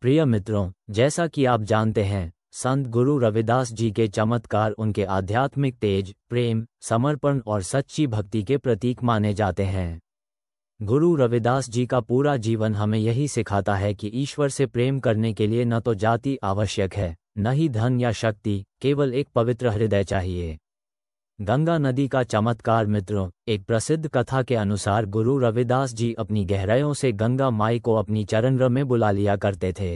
प्रिय मित्रों, जैसा कि आप जानते हैं, संत गुरु रविदास जी के चमत्कार उनके आध्यात्मिक तेज, प्रेम, समर्पण और सच्ची भक्ति के प्रतीक माने जाते हैं। गुरु रविदास जी का पूरा जीवन हमें यही सिखाता है कि ईश्वर से प्रेम करने के लिए न तो जाति आवश्यक है, न ही धन या शक्ति, केवल एक पवित्र हृदय चाहिए। गंगा नदी का चमत्कार मित्रों, एक प्रसिद्ध कथा के अनुसार गुरु रविदास जी अपनी गहराइयों से गंगा माई को अपनी चरणों में बुला लिया करते थे।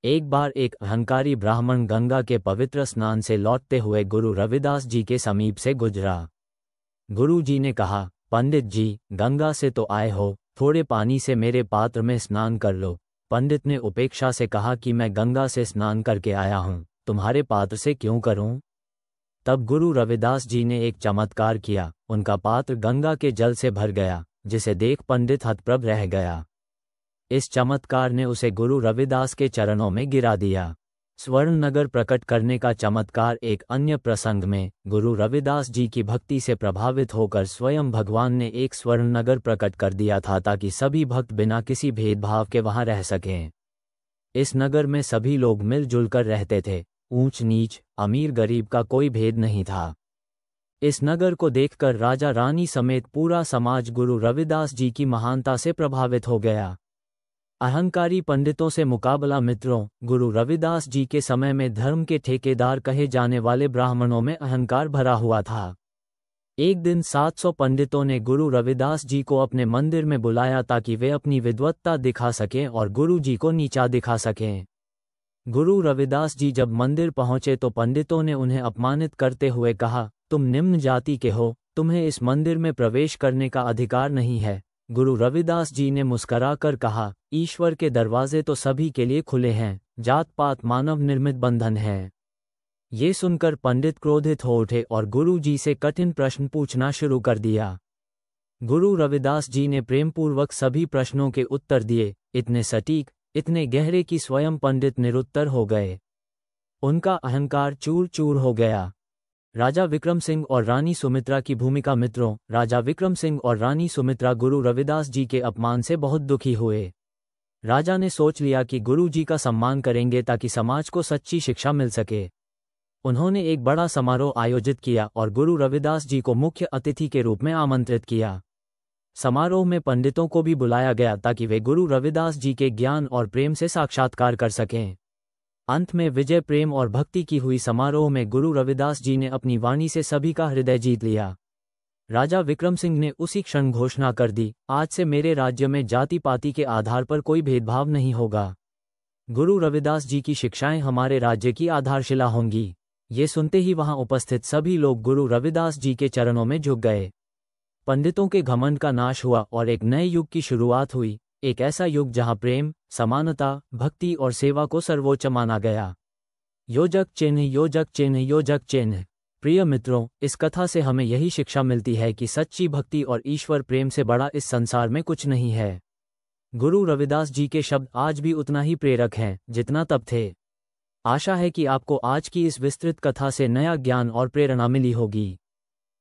एक बार एक अहंकारी ब्राह्मण गंगा के पवित्र स्नान से लौटते हुए गुरु रविदास जी के समीप से गुजरा। गुरु जी ने कहा, पंडित जी, गंगा से तो आए हो, थोड़े पानी से मेरे पात्र में स्नान कर लो। पंडित ने उपेक्षा से कहा कि मैं गंगा से स्नान करके आया हूँ, तुम्हारे पात्र से क्यों करूँ? तब गुरु रविदास जी ने एक चमत्कार किया, उनका पात्र गंगा के जल से भर गया, जिसे देख पंडित हतप्रभ रह गया। इस चमत्कार ने उसे गुरु रविदास के चरणों में गिरा दिया। स्वर्ण नगर प्रकट करने का चमत्कार एक अन्य प्रसंग में, गुरु रविदास जी की भक्ति से प्रभावित होकर स्वयं भगवान ने एक स्वर्ण नगर प्रकट कर दिया था ताकि सभी भक्त बिना किसी भेदभाव के वहां रह सकें। इस नगर में सभी लोग मिलजुल कर रहते थे, ऊंच नीच, अमीर गरीब का कोई भेद नहीं था। इस नगर को देखकर राजा रानी समेत पूरा समाज गुरु रविदास जी की महानता से प्रभावित हो गया। अहंकारी पंडितों से मुकाबला मित्रों, गुरु रविदास जी के समय में धर्म के ठेकेदार कहे जाने वाले ब्राह्मणों में अहंकार भरा हुआ था। एक दिन 700 पंडितों ने गुरु रविदास जी को अपने मंदिर में बुलाया ताकि वे अपनी विद्वत्ता दिखा सकें और गुरु जी को नीचा दिखा सकें। गुरु रविदास जी जब मंदिर पहुंचे तो पंडितों ने उन्हें अपमानित करते हुए कहा, तुम निम्न जाति के हो, तुम्हें इस मंदिर में प्रवेश करने का अधिकार नहीं है। गुरु रविदास जी ने मुस्कराकर कहा, ईश्वर के दरवाजे तो सभी के लिए खुले हैं, जात पात मानव निर्मित बंधन है। ये सुनकर पंडित क्रोधित हो उठे और गुरु जी से कठिन प्रश्न पूछना शुरू कर दिया। गुरु रविदास जी ने प्रेमपूर्वक सभी प्रश्नों के उत्तर दिए, इतने सटीक, इतने गहरे कि स्वयं पंडित निरुत्तर हो गए। उनका अहंकार चूर चूर हो गया। राजा विक्रम सिंह और रानी सुमित्रा की भूमिका मित्रों, राजा विक्रम सिंह और रानी सुमित्रा गुरु रविदास जी के अपमान से बहुत दुखी हुए। राजा ने सोच लिया कि गुरु जी का सम्मान करेंगे ताकि समाज को सच्ची शिक्षा मिल सके। उन्होंने एक बड़ा समारोह आयोजित किया और गुरु रविदास जी को मुख्य अतिथि के रूप में आमंत्रित किया। समारोह में पंडितों को भी बुलाया गया ताकि वे गुरु रविदास जी के ज्ञान और प्रेम से साक्षात्कार कर सकें। अंत में विजय प्रेम और भक्ति की हुई समारोह में गुरु रविदास जी ने अपनी वाणी से सभी का हृदय जीत लिया। राजा विक्रम सिंह ने उसी क्षण घोषणा कर दी, आज से मेरे राज्य में जाति पाति के आधार पर कोई भेदभाव नहीं होगा। गुरु रविदास जी की शिक्षाएं हमारे राज्य की आधारशिला होंगी। ये सुनते ही वहां उपस्थित सभी लोग गुरु रविदास जी के चरणों में झुक गए। पंडितों के घमंड का नाश हुआ और एक नए युग की शुरुआत हुई, एक ऐसा युग जहां प्रेम, समानता, भक्ति और सेवा को सर्वोच्च माना गया। योजक चिन्ह, योजक चिन्ह, योजक चिन्ह। प्रिय मित्रों, इस कथा से हमें यही शिक्षा मिलती है कि सच्ची भक्ति और ईश्वर प्रेम से बड़ा इस संसार में कुछ नहीं है। गुरु रविदास जी के शब्द आज भी उतना ही प्रेरक हैं जितना तब थे। आशा है कि आपको आज की इस विस्तृत कथा से नया ज्ञान और प्रेरणा मिली होगी।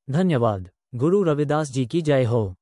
धन्यवाद। गुरु रविदास जी की जय हो।